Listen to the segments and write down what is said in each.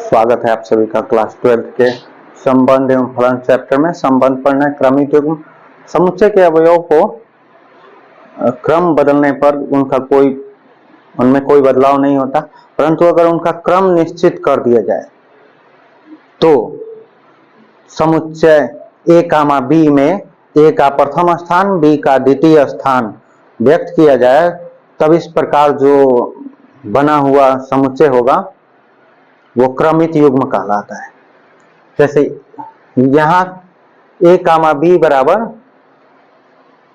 स्वागत है आप सभी का क्लास 12 के संबंध एवं फलन चैप्टर में। संबंध पढ़ना है। क्रमिक युग्म समुच्चय के अवयव को क्रम बदलने पर उनमें कोई बदलाव नहीं होता, परंतु अगर उनका क्रम निश्चित कर दिया जाए तो समुच्चय ए कामा बी में ए का प्रथम स्थान बी का द्वितीय स्थान व्यक्त किया जाए, तब इस प्रकार जो बना हुआ समुच्चय होगा वो क्रमित युग्म कहलाता है। जैसे यहां ए कामा बी बराबर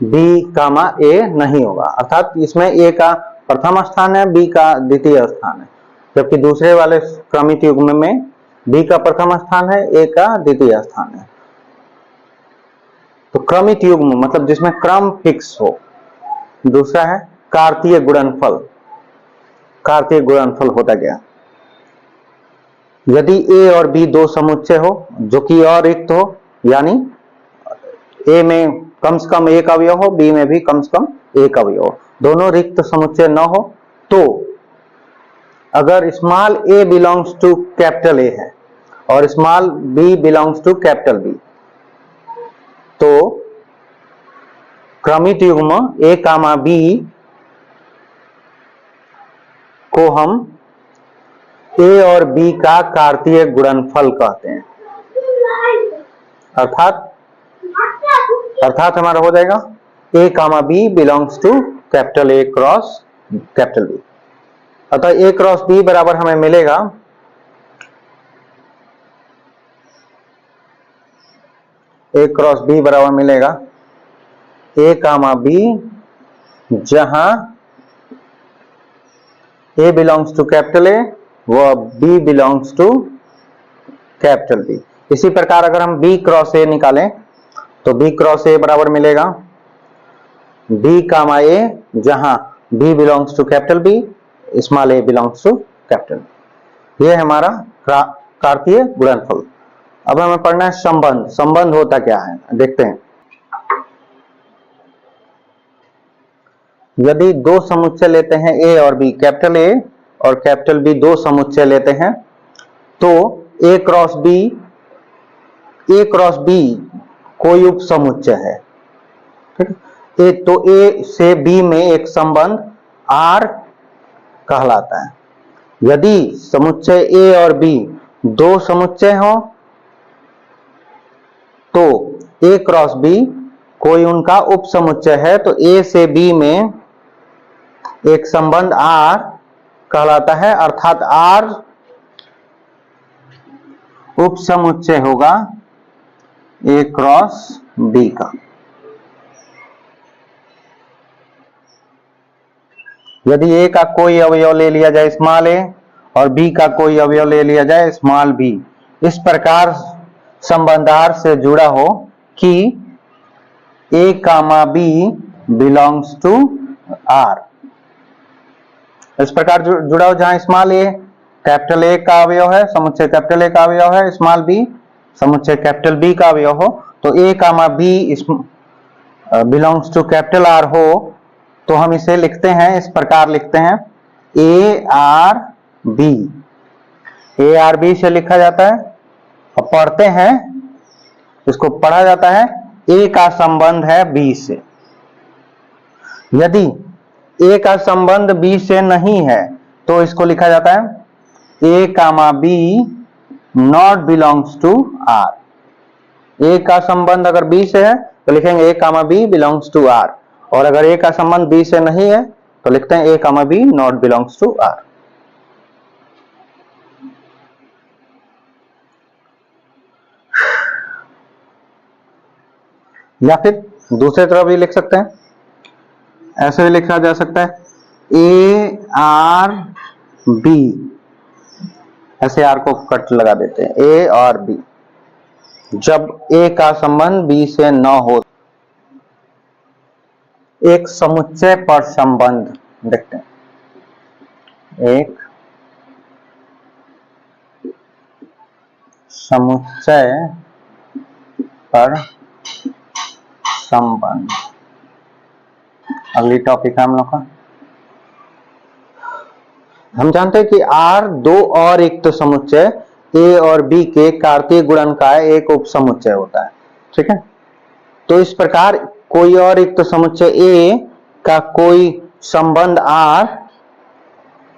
बी कामा ए नहीं होगा, अर्थात इसमें ए का प्रथम स्थान है, बी का द्वितीय स्थान है, जबकि दूसरे वाले क्रमित युग्म में बी का प्रथम स्थान है, ए का द्वितीय स्थान है। तो क्रमित युग्म मतलब जिसमें क्रम फिक्स हो। दूसरा है कार्तीय गुणनफल। कार्तीय गुणनफल होता गया यदि ए और बी दो समुच्चय हो जो कि अरिक्त हो, यानी ए में कम से कम एक अवयव हो, बी में भी कम से कम एक अवयव हो, दोनों रिक्त समुच्चय न हो, तो अगर small A belongs to capital A है और small B belongs to capital B, तो क्रमित युग्म ए कामा बी को हम ए और बी का कार्तीय गुणनफल कहते हैं। अर्थात हमारा हो जाएगा A comma B belongs to capital A cross capital B. अतः ए क्रॉस बी बराबर हमें मिलेगा ए क्रॉस बी बराबर मिलेगा ए कामा बी जहां A belongs to capital A व B belongs to capital B. इसी प्रकार अगर हम बी क्रॉस ए निकालें तो बी क्रॉस ए बराबर मिलेगा बी कामा ए जहां B belongs to capital B, small A belongs to capital B. ये हमारा कार्तीय गुणनफल। अब हमें पढ़ना है संबंध। संबंध होता क्या है देखते हैं। यदि दो समुच्चय लेते हैं ए और बी, कैपिटल ए और कैपिटल बी दो समुच्चय लेते हैं, तो ए क्रॉस बी कोई उप समुच्चय है। ठीक है, तो ए से बी में एक संबंध आर कहलाता है। यदि समुच्चय ए और बी दो समुच्चय हो तो ए क्रॉस बी कोई उनका उप समुच्चय है, तो ए से बी में एक संबंध आर कहलाता है, अर्थात आर उप समुच्चय होगा ए क्रॉस बी का। यदि ए का कोई अवयव ले लिया जाए स्मॉल ए और बी का कोई अवयव ले लिया जाए स्मॉल बी, इस प्रकार संबंध आर से जुड़ा हो कि ए comma B belongs to are. इस प्रकार जुड़ा हो जहां स्मॉल ए कैपिटल ए का अवयव है, समुच्चय कैपिटल ए का अवयव है, स्मॉल बी समुच्चय कैपिटल बी का अवयव हो, तो A comma B belongs to capital R हो, तो हम इसे लिखते हैं, इस प्रकार लिखते हैं A R B. A R B से लिखा जाता है और पढ़ते हैं, इसको पढ़ा जाता है ए का संबंध है बी से। यदि ए का संबंध बी से नहीं है तो इसको लिखा जाता है A comma B not belongs to R. A का संबंध अगर बी से है तो लिखेंगे A comma B belongs to R, और अगर ए का संबंध बी से नहीं है तो लिखते हैं A comma B not belongs to R. या फिर दूसरे तरफ भी लिख सकते हैं, ऐसे भी लिखा जा सकता है ए आर बी, ऐसे आर को कट लगा देते हैं, ए और बी जब ए का संबंध बी से न हो। एक समुच्चय पर संबंध देखते हैं। एक समुच्चय पर संबंध, अगली टॉपिक है हम लोग का। हम जानते हैं कि आर दो अरिक्त समुच्चय ए और बी के कार्तीय गुणन का एक उपसमुच्चय होता है। ठीक है, तो इस प्रकार कोई और एक तो समुच्चय ए का कोई संबंध आर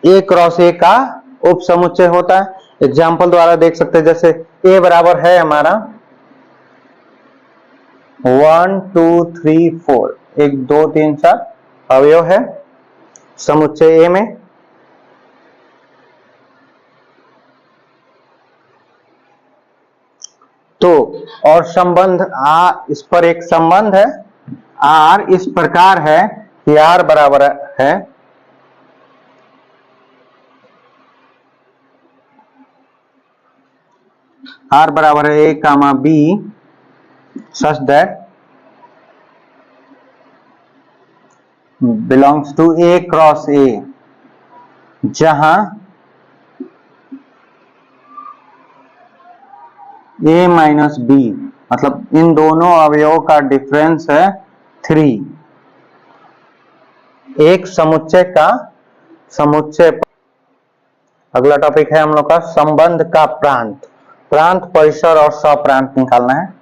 ए क्रॉस ए का उपसमुच्चय होता है। एग्जाम्पल द्वारा देख सकते हैं, जैसे ए बराबर है हमारा 1 2 3 4, 1 2 3 4 अवयव है समुच्चय ए में। तो और संबंध इस पर एक संबंध है आर इस प्रकार है कि आर बराबर है A comma B such that belongs to A cross A, जहां A माइनस बी मतलब इन दोनों अवयवों का डिफरेंस है 3। एक समुच्चय का समुच्चय। अगला टॉपिक है हम लोग का संबंध का प्रांत। प्रांत, परिसर और सप्रांत निकालना है।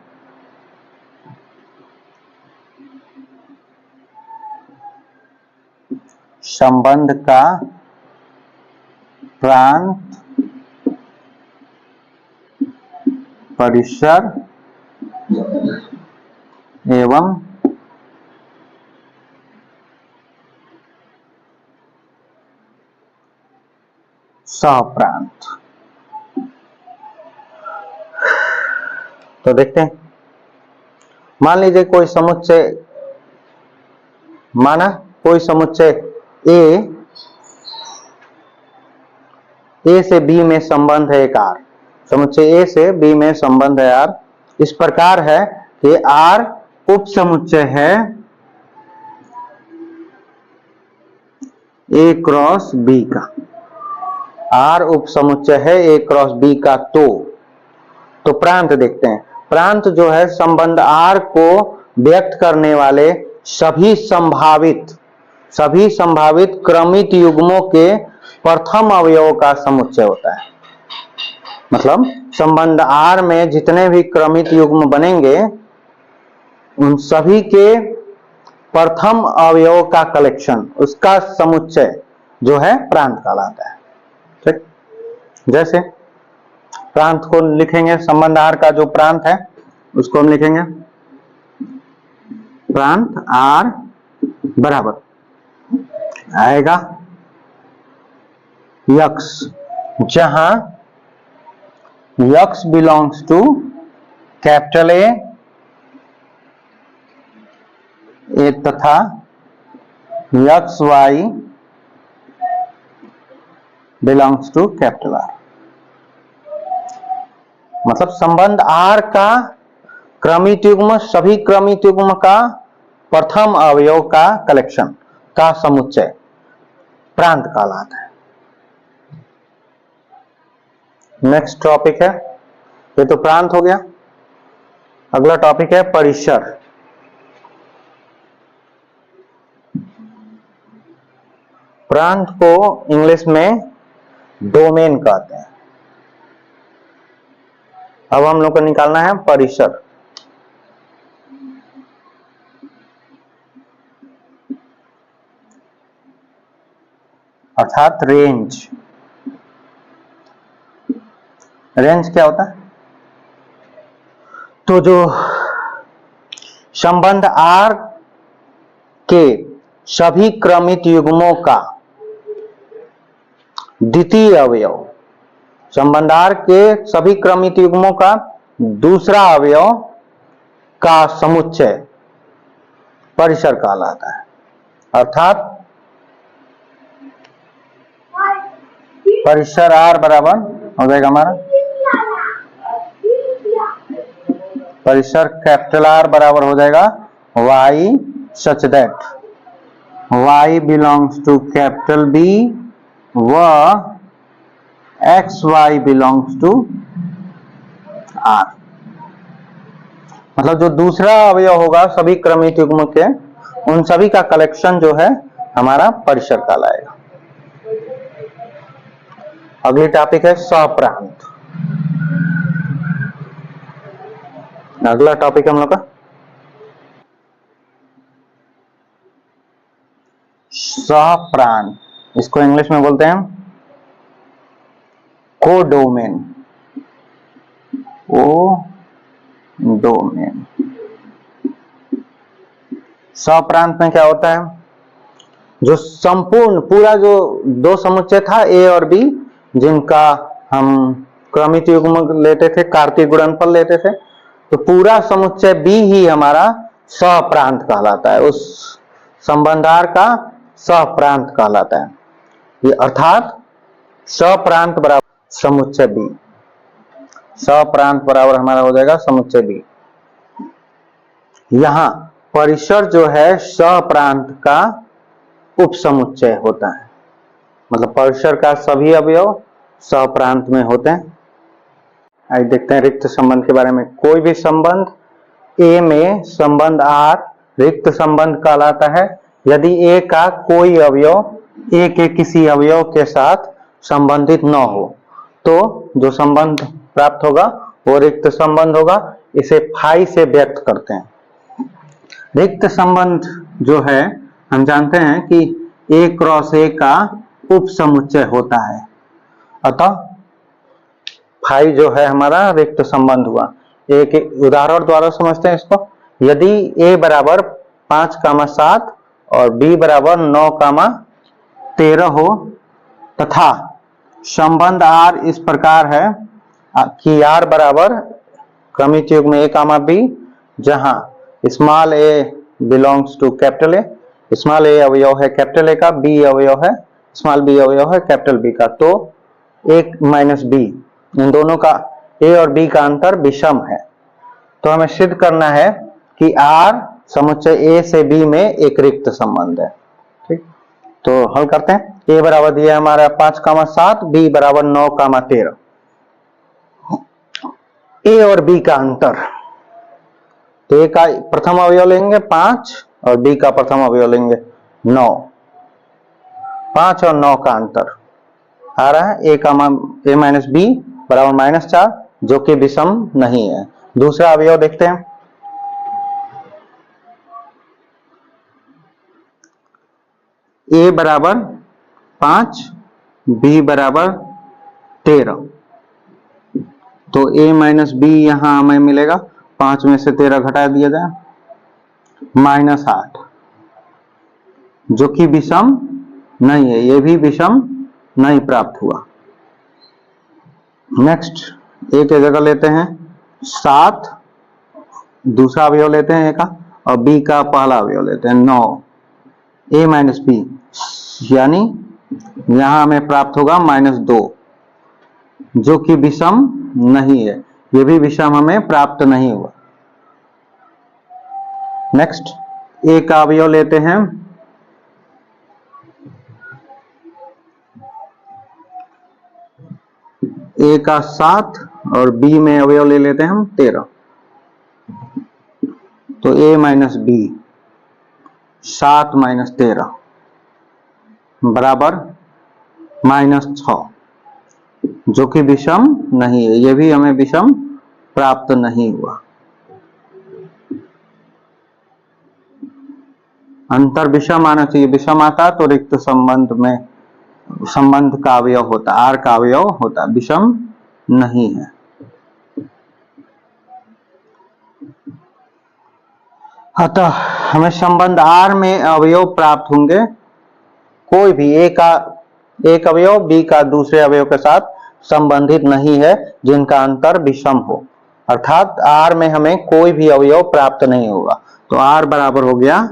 संबंध का प्रांत, परिसर एवं सप्रांत। तो देखते हैं, मान लीजिए कोई समुच्चय, माना कोई समुच्चय ए से बी में संबंध है एक आर, समुच्चय ए से बी में संबंध है आर। इस प्रकार है कि आर उप समुच्चय है ए क्रॉस बी का। आर उप समुच्चय है ए क्रॉस बी का। तो प्रांत देखते हैं। प्रांत जो है संबंध आर को व्यक्त करने वाले सभी संभावित क्रमित युग्मों के प्रथम अवयवों का समुच्चय होता है। मतलब संबंध आर में जितने भी क्रमित युग्म बनेंगे उन सभी के प्रथम अवयवों का कलेक्शन, उसका समुच्चय जो है प्रांत कहलाता है। ठीक, जैसे प्रांत को लिखेंगे, संबंध आर का जो प्रांत है उसको हम लिखेंगे प्रांत आर बराबर आएगा यक्स, जहां x belongs to capital A तथा x y belongs to capital R. मतलब संबंध आर का क्रमित युग्म सभी क्रमित युग्म का प्रथम अवयव का कलेक्शन का समुच्चय प्रांत कहलाता है। नेक्स्ट टॉपिक है, ये तो प्रांत हो गया। अगला टॉपिक है परिसर। प्रांत को इंग्लिश में डोमेन कहते हैं। अब हम लोग को निकालना है परिसर। अर्थात रेंज। रेंज क्या होता है? तो जो संबंध आर के सभी क्रमित युग्मों का द्वितीय अवयव, संबंध आर के सभी क्रमित युग्मों का दूसरा अवयव का समुच्चय परिसर कहलाता है। अर्थात परिसर आर बराबर हो जाएगा हमारा परिसर कैपिटल आर बराबर हो जाएगा y such that y belongs to capital B व xy belongs to R। मतलब जो दूसरा अवयव होगा सभी क्रमित युग्म के, उन सभी का कलेक्शन जो है हमारा परिसर कहलाएगा। अगली टॉपिक है सप्रांत। अगला टॉपिक हम लोग का सहप्रांत, इसको इंग्लिश में बोलते हैं कोडोमेन। डोमेन। सहप्रांत में क्या होता है, जो संपूर्ण पूरा जो दो समुच्चय था ए और बी, जिनका हम क्रमित युग्म लेते थे, कार्तीय गुणनफल लेते थे, तो पूरा समुच्चय बी ही हमारा सहप्रांत कहलाता है, उस संबंधार का सहप्रांत कहलाता है। ये अर्थात सहप्रांत बराबर समुच्चय बी, सहप्रांत बराबर हमारा हो जाएगा समुच्चय बी। यहां परिसर जो है सहप्रांत का उपसमुच्चय होता है, मतलब परिसर का सभी अवयव सहप्रांत में होते हैं। आइए देखते हैं रिक्त संबंध के बारे में। कोई भी संबंध ए में संबंध आर रिक्त संबंध कहलाता है यदि ए का कोई अवयव ए के किसी अवयव के साथ संबंधित न हो, तो जो संबंध प्राप्त होगा वो रिक्त संबंध होगा। इसे फाई से व्यक्त करते हैं। रिक्त संबंध जो है हम जानते हैं कि ए क्रॉस ए का उपसमुच्चय होता है, अतः फाई जो है हमारा रिक्त संबंध हुआ। एक उदाहरण द्वारा समझते हैं इसको। यदि ए बराबर 5,7 और बी बराबर 9,13 हो तथा संबंध आर इस प्रकार है कि आर बराबर क्रमित युग्म ए कामा बी, जहां small A belongs to capital A, small A अवयव है कैपिटल ए का, बी अवयव है स्मॉल बी अवयव है कैपिटल बी का, तो ए माइनस बी, इन दोनों का ए और बी का अंतर विषम है। तो हमें सिद्ध करना है कि आर समुच्चय ए से बी में एक रिक्त संबंध है। ठीक, तो हल करते हैं। ए बराबर दिया हमारा 5,7, बी बराबर 9,13। ए और बी का अंतर, तो ए का प्रथम अवयव लेंगे 5 और बी का प्रथम अवयव लेंगे 9। 5 और 9 का अंतर आ रहा है ए माइनस बी बराबर -4, जो कि विषम नहीं है। दूसरा अवयव देखते हैं। ए बराबर 5, बी बराबर 13, तो ए माइनस बी यहां हमें मिलेगा, 5 में से 13 घटा दिया जाए, -8, जो कि विषम नहीं है, ये भी विषम नहीं प्राप्त हुआ। नेक्स्ट ए के जगह लेते हैं 7, दूसरा अवयव लेते हैं ए का, और बी का पहला अवयव लेते हैं 9। ए माइनस बी, यानी यहां हमें प्राप्त होगा -2, जो कि विषम नहीं है, ये भी विषम हमें प्राप्त नहीं हुआ। नेक्स्ट ए का अवयव लेते हैं ए का 7 और बी में अवयव ले लेते हैं हम 13, तो ए माइनस बी 7 माइनस 13 बराबर -6, जो कि विषम नहीं है, ये भी हमें विषम प्राप्त नहीं हुआ। अंतर विषम आना चाहिए, विषम आता तो रिक्त संबंध में संबंध का अवयव होता, आर का अवयव होता, विषम नहीं है। अतः हमें संबंध आर में अवयव प्राप्त होंगे, कोई भी ए का एक अवयव बी का दूसरे अवयव के साथ संबंधित नहीं है जिनका अंतर विषम हो, अर्थात आर में हमें कोई भी अवयव प्राप्त नहीं होगा। तो आर बराबर हो गया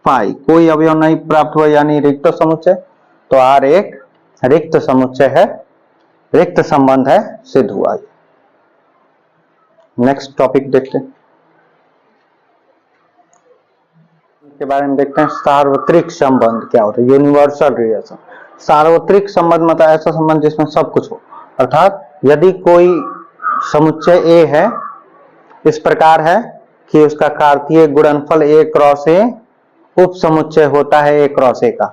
पाई, कोई अवयव नहीं प्राप्त हुआ यानी रिक्त समुच्चय, तो आर एक रिक्त समुच्चय है, रिक्त संबंध है, सिद्ध हुआ। नेक्स्ट टॉपिक देखते हैं, के बारे में देखते हैं। सार्वत्रिक संबंध क्या होता है, यूनिवर्सल रिलेशन। सार्वत्रिक संबंध मतलब ऐसा संबंध जिसमें सब कुछ हो, अर्थात यदि कोई समुच्चय ए है, इस प्रकार है कि उसका कार्तीय गुणनफल ए क्रॉस ए उप समुच्चय होता है ए क्रॉस ए का।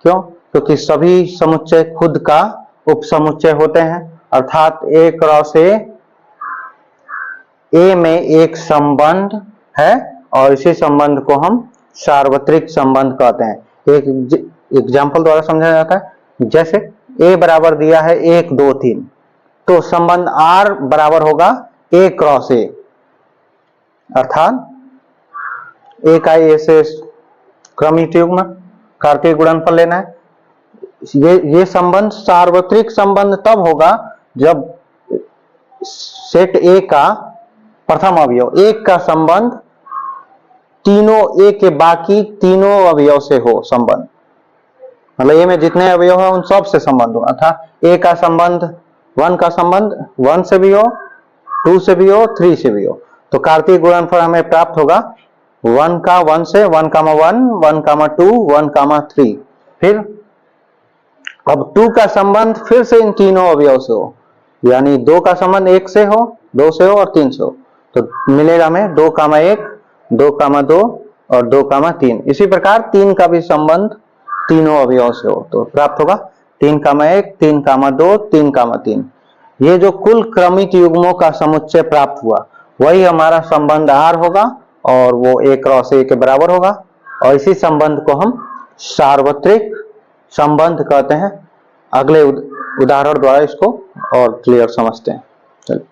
क्यों? क्योंकि सभी समुच्चय खुद का उप समुच्चय होते हैं, अर्थात ए क्रॉस ए ए में एक संबंध है और इसी संबंध को हम सार्वत्रिक संबंध कहते हैं। एक एग्जाम्पल द्वारा समझाया जाता है। जैसे ए बराबर दिया है 1 2 3, तो संबंध आर बराबर होगा ए क्रॉस ए, अर्थात ए का ए से क्रमिक युग्म कार्तीय गुणनफल लेना है। ये संबंध सार्वत्रिक संबंध तब होगा जब सेट ए का प्रथम अवयव एक का संबंध तीनों ए के बाकी तीनों अवयव से हो संबंध, मतलब ए में जितने अवयव है उन सब से संबंध हो, अर्थात ए का संबंध 1 का संबंध 1 से भी हो, 2 से भी हो, 3 से भी हो। तो कार्तीय गुणनफल हमें प्राप्त होगा 1 का 1 से 1, 1, 1, 2, 1, 3। फिर अब 2 का संबंध फिर से इन तीनों अवयव से हो, यानी 2 का संबंध 1 से हो, 2 से हो और 3 से हो, तो मिलेगा हमें 2, 1, 2, 2 और 2, 3। इसी प्रकार 3 का भी संबंध तीनों अवयव से हो तो प्राप्त होगा 3, 1, 3, 2, 3, 3। ये जो कुल क्रमिक युग्मों का समुच्चय प्राप्त हुआ वही हमारा संबंध आर होगा और वो ए क्रॉस ए के बराबर होगा, और इसी संबंध को हम सार्वत्रिक संबंध कहते हैं। अगले उदाहरण द्वारा इसको और क्लियर समझते हैं। चलिए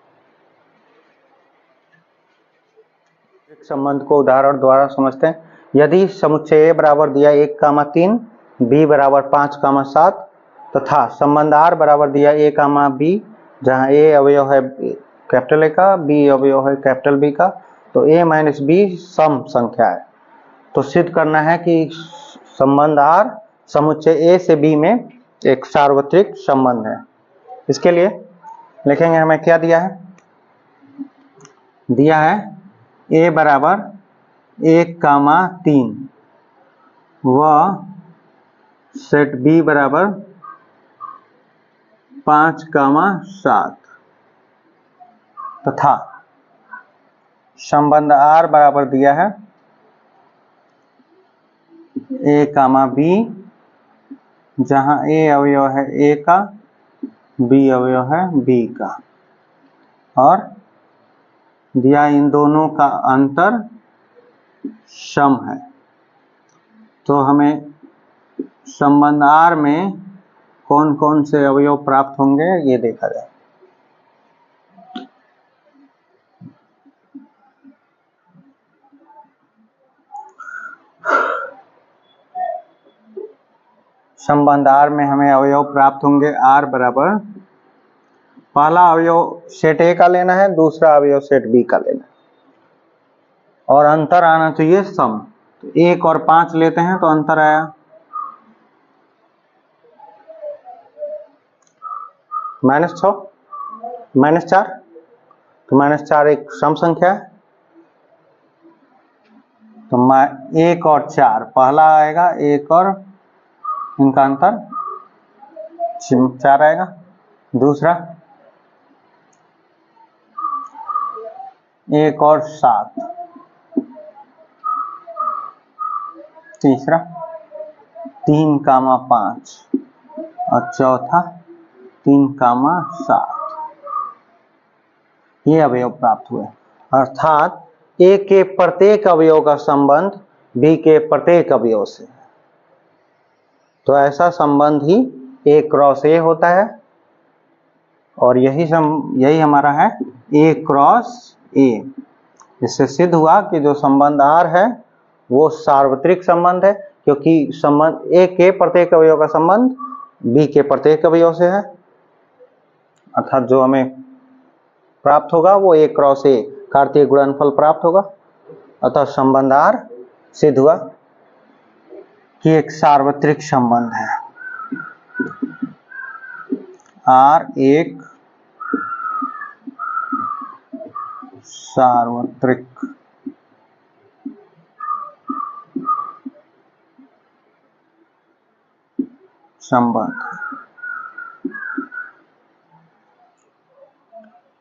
संबंध को उदाहरण द्वारा समझते हैं। यदि समुच्चय ए बराबर दिया 1, 3, बी बराबर 5, 7 तथा संबंध आर बराबर दिया ए, बी, जहां ए अवयव है कैपिटल ए का, बी अवयव है कैपिटल बी का, तो ए माइनस बी सम संख्या है, तो सिद्ध करना है कि संबंध आर समुच्चय ए से बी में एक सार्वत्रिक संबंध है। इसके लिए लिखेंगे, हमें क्या दिया है, दिया है ए बराबर 1, 3 व सेट बी बराबर 5, 7 तथा संबंध आर बराबर दिया है ए, बी, जहां ए अवयव है ए का, बी अवयव है बी का, और दिया इन दोनों का अंतर सम है। तो हमें संबंध आर में कौन कौन से अवयव प्राप्त होंगे ये देखा जाए। संबंध आर में हमें अवयव प्राप्त होंगे आर बराबर, पहला अवयव सेट ए का लेना है, दूसरा अवयव सेट बी का लेना है, और अंतर आना चाहिए सम। तो 1 और 5 लेते हैं तो अंतर आया -6, -4, तो -4 एक सम संख्या है, तो 1 और 4 पहला आएगा, 1 और इनका अंतर 4 आएगा, दूसरा 1 और 7, तीसरा 3, 5 और चौथा 3, 7। ये अवयव प्राप्त हुए, अर्थात ए के प्रत्येक अवयव का संबंध बी के प्रत्येक अवयव से, तो ऐसा संबंध ही ए क्रॉस ए होता है, और यही हमारा है ए क्रॉस ए। इससे सिद्ध हुआ कि जो संबंध आर है वो सार्वत्रिक संबंध है, क्योंकि संबंध ए के प्रत्येक अवयव का संबंध बी के प्रत्येक अवयव से है, अर्थात जो हमें प्राप्त होगा वो ए क्रॉस ए कार्तीय गुणनफल प्राप्त होगा। अतः संबंध आर सिद्ध हुआ कि एक सार्वत्रिक संबंध है। आर एक सार्वत्रिक संबंध।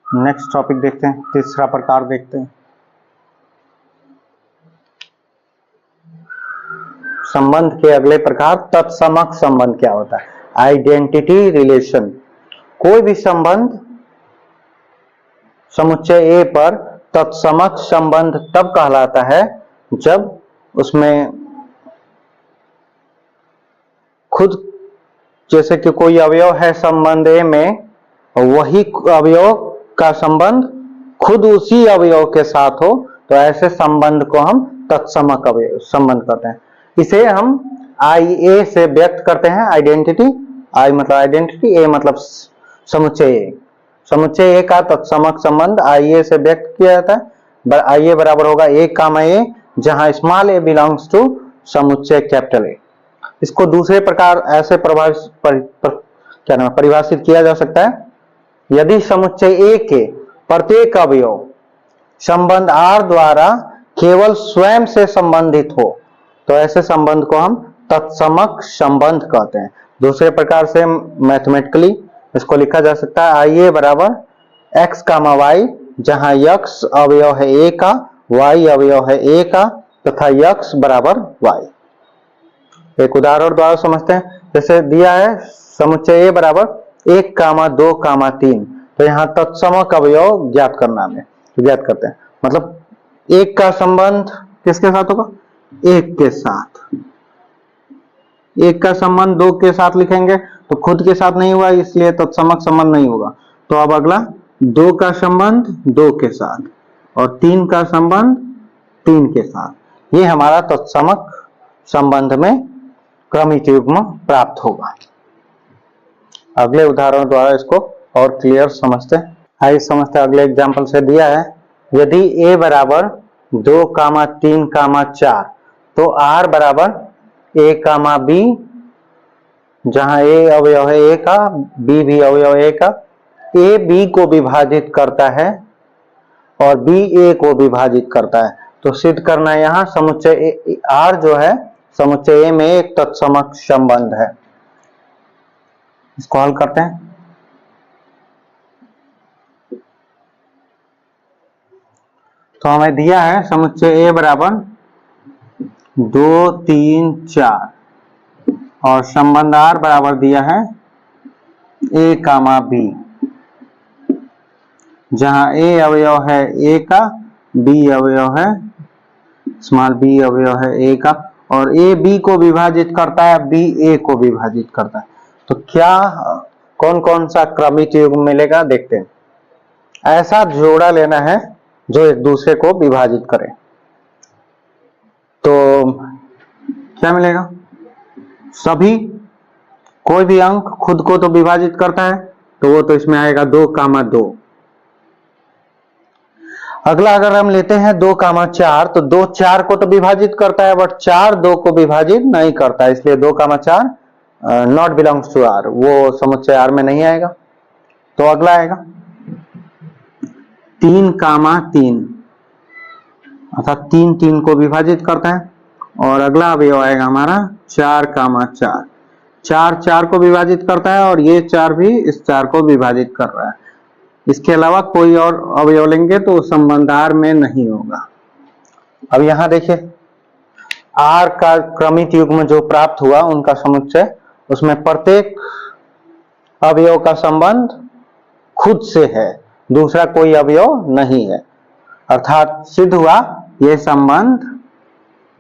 नेक्स्ट टॉपिक देखते हैं, तीसरा प्रकार देखते हैं। संबंध के अगले प्रकार तत्समक संबंध क्या होता है, आइडेंटिटी रिलेशन। कोई भी संबंध समुच्चय ए पर तत्समक संबंध तब कहलाता है जब उसमें खुद, जैसे कि कोई अवयव है संबंध ए में, वही अवयव का संबंध खुद उसी अवयव के साथ हो, तो ऐसे संबंध को हम तत्समक अवयव संबंध कहते हैं। इसे हम आई ए से व्यक्त करते हैं, आइडेंटिटी। आई मतलब आइडेंटिटी, ए मतलब समुच्चय ए। समुच्चय ए का तत्समक संबंध आई ए से व्यक्त किया जाता है। आई ए बराबर होगा ए कामा ए, जहां स्मॉल ए बिलोंग्स टू समुच्चय कैपिटल ए। इसको दूसरे प्रकार ऐसे परिभाषित किया जा सकता है, यदि समुच्चय ए के प्रत्येक अवयव संबंध आर द्वारा केवल स्वयं से संबंधित हो, तो ऐसे संबंध को हम तत्समक संबंध कहते हैं। दूसरे प्रकार से मैथमेटिकली इसको लिखा जा सकता है, आई ए बराबर एक्स कामा वाई, जहां यक्स अवयव है ए का, वाई अवयव है ए का, तथा यक्स बराबर वाई। एक उदाहरण द्वारा समझते हैं। जैसे दिया है समुच्चय ए बराबर 1 कामा 2 कामा 3, तो यहाँ तत्समक अवयव ज्ञात करना है, ज्ञात करते हैं। मतलब एक का संबंध किसके साथ होगा? एक के साथ। एक का संबंध 2 के साथ लिखेंगे तो खुद के साथ नहीं हुआ, इसलिए तत्समक संबंध नहीं होगा। तो अब अगला 2 का संबंध 2 के साथ और 3 का संबंध 3 के साथ, ये हमारा तत्समक संबंध में क्रमिक युग्म प्राप्त होगा। अगले उदाहरण द्वारा इसको और क्लियर समझते हैं। आइए समझते हैं। अगले एग्जांपल से दिया है, यदि a बराबर 2 कामा 3 कामा 4, तो r बराबर a कामा b, जहां a अवयव है a का, b भी अवयव है a का, a b को विभाजित करता है और b a को विभाजित करता है। तो सिद्ध करना है यहाँ समुच्चय r जो है समुच्चय ए में एक तत्समक संबंध है। इसको हल करते हैं। तो हमें दिया है समुच्चय ए बराबर 2 3 4 और संबंध आर बराबर दिया है ए कामा बी, जहां ए अवयव है ए का, बी अवयव है स्मॉल बी अवयव है ए का, और ए बी को विभाजित करता है, बी ए को विभाजित करता है। तो क्या कौन कौन सा क्रमिक युग्म मिलेगा देखते हैं। ऐसा जोड़ा लेना है जो एक दूसरे को विभाजित करे। तो क्या मिलेगा? सभी, कोई भी अंक खुद को तो विभाजित करता है, तो वो तो इसमें आएगा 2 कामा 2। अगला अगर हम लेते हैं 2 कामा 4, तो 2 4 को तो विभाजित करता है, बट 4 2 को विभाजित नहीं करता है, इसलिए 2 कामा 4 नॉट बिलोंग्स टू आर, वो समुच्चय आर में नहीं आएगा। तो अगला आएगा 3 कामा 3, अर्थात 3 3 को विभाजित करता है। और अगला अवयव आएगा हमारा 4 कामा 4, 4 4 को विभाजित करता है और ये 4 भी इस 4 को विभाजित कर रहा है। इसके अलावा कोई और अवयव लेंगे तो संबंध आर में नहीं होगा। अब यहां देखिए आर का क्रमिक युग्म जो प्राप्त हुआ उनका समुच्चय, उसमें प्रत्येक अवयव का संबंध खुद से है, दूसरा कोई अवयव नहीं है। अर्थात सिद्ध हुआ यह संबंध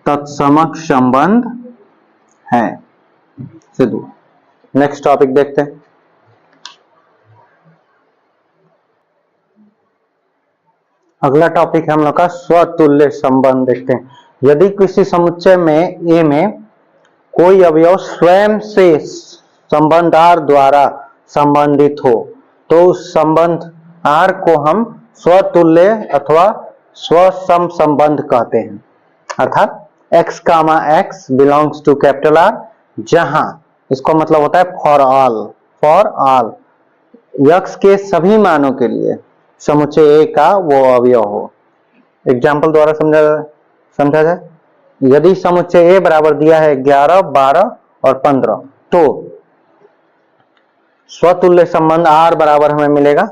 तत्समक संबंध है, सिद्ध हुआ। नेक्स्ट टॉपिक देखते हैं। अगला टॉपिक है हम लोग का स्वतुल्य संबंध देखते हैं। यदि किसी समुच्चय में ए में कोई अवयव स्वयं से संबंध आर द्वारा संबंधित हो, तो उस संबंध आर को हम स्वतुल्य अथवा स्वसम संबंध कहते हैं। अर्थात x comma x belongs to capital R, जहां इसको मतलब होता है फॉर ऑल x के सभी मानों के लिए समुच्चय ए का वो अवयव हो। एग्जाम्पल द्वारा समझा जाए। यदि समुच्चय ए बराबर दिया है 11 12 और 15, तो स्वतुल्य संबंध आर बराबर हमें मिलेगा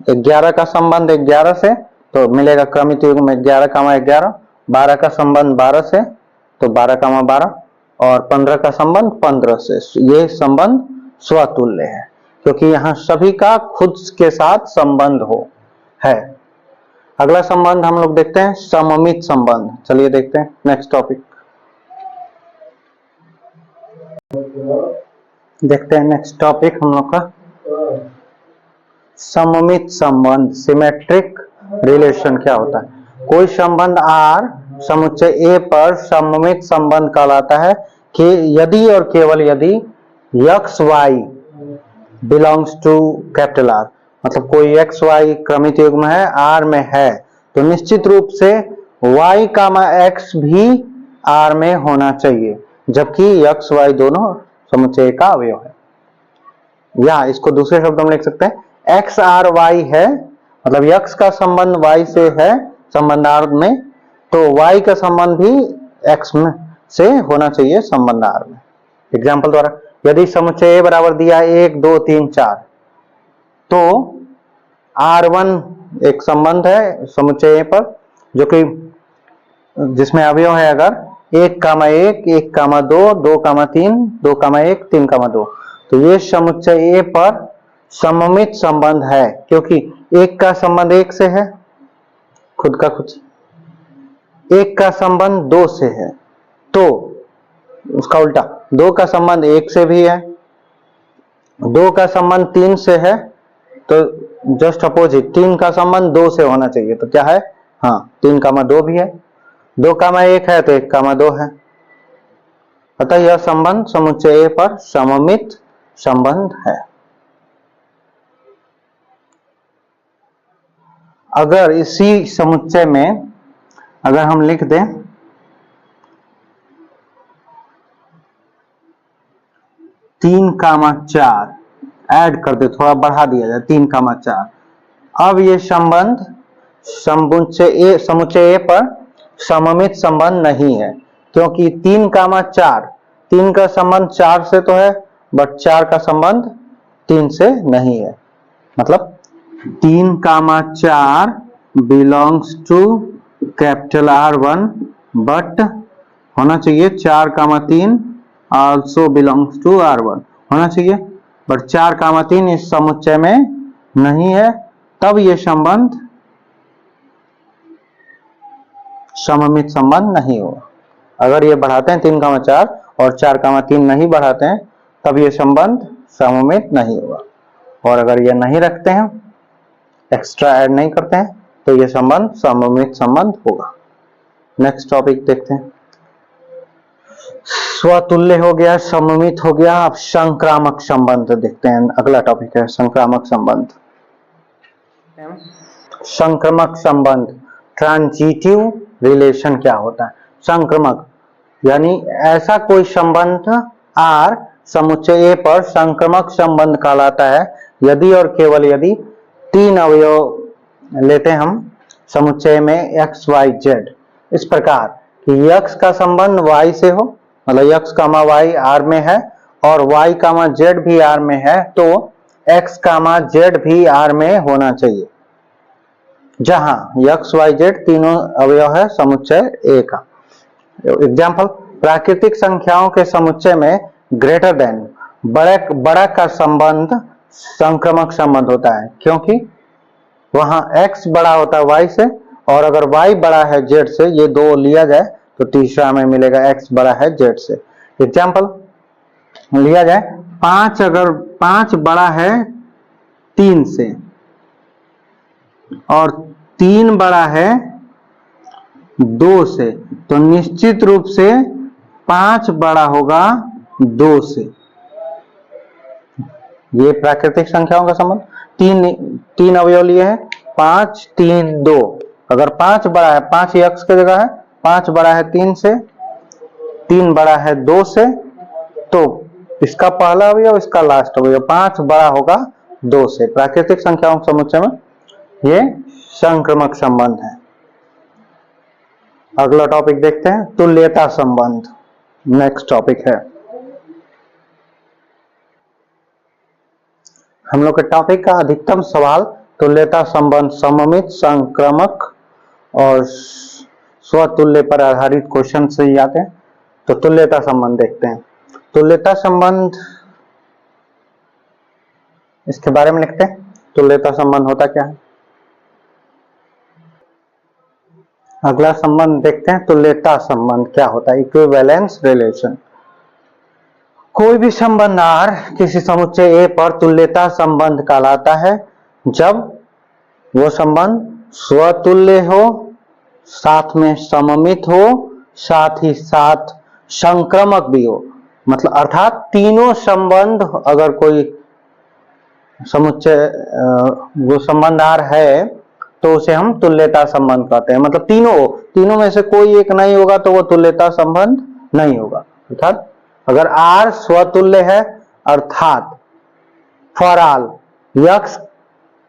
11 का संबंध 11 से, तो मिलेगा क्रमिक युग्म 11 कामा 11, 12 का संबंध 12 से, तो 12 कामा 12, और 15 का संबंध 15 से। ये संबंध स्वतुल्य है क्योंकि यहां सभी का खुद के साथ संबंध है। अगला संबंध हम लोग देखते हैं सममित संबंध। चलिए देखते हैं नेक्स्ट टॉपिक। देखते हैं नेक्स्ट टॉपिक हम लोग का सममित संबंध, सिमेट्रिक रिलेशन क्या होता है। कोई संबंध R समुच्चय A पर सममित संबंध कहलाता है कि यदि और केवल यदि x y belongs to capital R, मतलब कोई x y क्रमित युग्म है R में है तो निश्चित रूप से y कामा x भी R में होना चाहिए, जबकि x y दोनों समुच्चय का अवयव है। या इसको दूसरे शब्दों में लिख सकते हैं x r y है, मतलब x का संबंध y से है संबंध R में, तो y का संबंध भी x में से होना चाहिए संबंध R में। एग्जाम्पल द्वारा यदि समुच्चय A बराबर दिया 1 2 3 4, तो R1 एक संबंध है समुच्चय A पर जो कि जिसमें अवयव है अगर 1 कामा 1 1 कामा 2 2 कामा 3 2 कामा 1 3 कामा 2, तो ये समुच्चय A पर सममित संबंध है, क्योंकि 1 का संबंध 1 से है खुद का खुद, 1 का संबंध 2 से है, तो उसका उल्टा 2 का संबंध 1 से भी है, 2 का संबंध 3 से है, तो जस्ट अपोजिट 3 का संबंध 2 से होना चाहिए, तो क्या है, हाँ 3 कामा 2 भी है, 2 कामा 1 है तो 1 कामा 2 है। अतः यह संबंध समुच्चय A पर सममित संबंध है। अगर इसी समुच्चय में अगर हम लिख दें 3 कामा 4 ऐड कर दे, थोड़ा बढ़ा दिया जाए 3 कामा 4, अब ये संबंध समुच्चय A पर सममित संबंध नहीं है, क्योंकि 3 कामा 4 3 का संबंध 4 से तो है बट 4 का संबंध 3 से नहीं है, मतलब 3 comma 4 belongs to capital R1 but होना चाहिए 4 कामा 3 आल्सो बिलोंग्स टू R1 होना चाहिए, बट 4 कामा 3 इस समुच्चय में नहीं है, तब ये संबंध सममित संबंध नहीं होगा। अगर ये बढ़ाते हैं 3 कामा 4 और 4 कामा 3 नहीं बढ़ाते हैं तब ये संबंध सममित नहीं होगा, और अगर ये नहीं रखते हैं एक्स्ट्रा ऐड नहीं करते हैं तो ये संबंध सममित संबंध होगा। नेक्स्ट टॉपिक देखते हैं। स्वतुल्य हो गया, सममित हो गया, अब संक्रामक संबंध देखते हैं। अगला टॉपिक है संक्रामक संबंध। संक्रामक संबंध, ट्रांजिटिव रिलेशन क्या होता है। संक्रामक यानी ऐसा कोई संबंध R समुच्चय A पर संक्रामक संबंध कहलाता है यदि और केवल यदि 3 अवयव लेते हैं हम समुच्चय में x y z, इस प्रकार कि x का संबंध y से हो, मतलब x कामा y R में है और y कामा z भी R में है, तो x कामा z भी R में होना चाहिए, जहां x y z तीनों अवयव है समुच्चय A का। एग्जाम्पल, प्राकृतिक संख्याओं के समुच्चय में ग्रेटर देन बड़ा का संबंध संक्रामक संबंध होता है, क्योंकि वहां x बड़ा होता है y से, और अगर y बड़ा है z से, ये दो लिया जाए तो तीसरा में मिलेगा x बड़ा है z से। एग्जाम्पल लिया जाए 5, अगर 5 बड़ा है 3 से और 3 बड़ा है 2 से, तो निश्चित रूप से 5 बड़ा होगा 2 से। ये प्राकृतिक संख्याओं का संबंध, तीन अवयव लिए हैं 5 3 2, अगर 5 बड़ा है, 5 x की जगह है, 5 बड़ा है 3 से, 3 बड़ा है 2 से, तो इसका पहला अवयव इसका लास्ट अवयव 5 बड़ा होगा 2 से। प्राकृतिक संख्याओं के समुच्चय में ये संक्रामक संबंध है। अगला टॉपिक देखते हैं तुल्यता संबंध। नेक्स्ट टॉपिक है हम लोग के टॉपिक का अधिकतम सवाल तुल्यता संबंध, सममित, संक्रामक और स्वतुल्य पर आधारित क्वेश्चन से ही आते हैं। तो तुल्यता संबंध देखते हैं। तुल्यता संबंध, इसके बारे में लिखते हैं। तुल्यता संबंध होता क्या है। अगला संबंध देखते हैं, तुल्यता संबंध क्या होता है, इक्विवेलेंस रिलेशन। कोई भी संबंध R किसी समुच्चय A पर तुल्यता संबंध कहलाता है जब वो संबंध स्वतुल्य हो, साथ में सममित हो, साथ ही साथ संक्रमक भी हो। मतलब अर्थात तीनों संबंध, अगर कोई समुच्चय वो संबंध R है तो उसे हम तुल्यता संबंध कहते हैं। मतलब तीनों में से कोई एक नहीं होगा तो वो तुल्यता संबंध नहीं होगा। अर्थात अगर R स्वतुल्य है, अर्थात for all x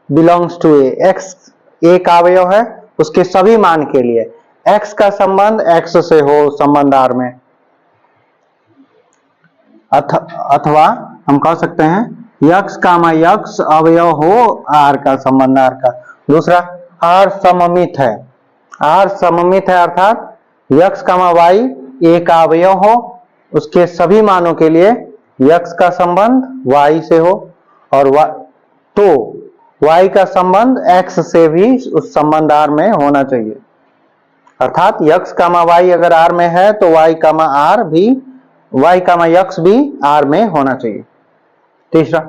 belongs to A, x A का अवयव है, उसके सभी मान के लिए x का संबंध x से हो संबंध R में, अथवा हम कह सकते हैं x कामा x अवयव हो R का संबंध R का। दूसरा, R सममित है, R सममित है अर्थात x कामा y A का अवयव हो, उसके सभी मानों के लिए x का संबंध y से हो, और तो y का संबंध x से भी उस संबंध R में होना चाहिए। अर्थात x कामा y अगर R में है तो y कामा x भी R में होना चाहिए। तीसरा,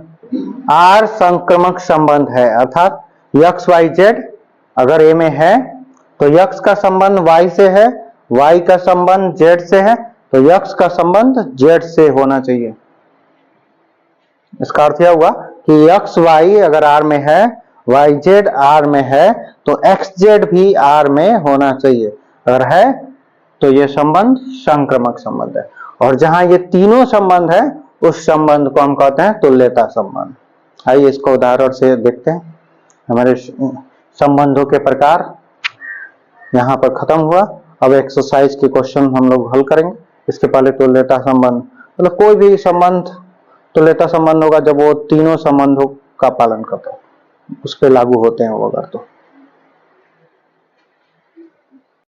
R संक्रमक संबंध है, अर्थात x y z अगर A में है तो x का संबंध y से है, y का संबंध z से है, तो x का संबंध z से होना चाहिए। इसका अर्थ यह हुआ कि x y अगर R में है, y z R में है, तो x z भी R में होना चाहिए। अगर है तो यह संबंध संक्रमक संबंध है, और जहां ये तीनों संबंध है उस संबंध को हम कहते हैं तुल्यता संबंध। आइए इसको उदाहरण से देखते हैं। हमारे संबंधों के प्रकार यहाँ पर खत्म हुआ। अब एक्सरसाइज के क्वेश्चन हम लोग हल करेंगे। इसके पहले तुल्यता संबंध, मतलब कोई भी संबंध तुल्यता संबंध होगा जब वो तीनों संबंधों का पालन करता है, उस पर लागू होते हैं वो अगर तो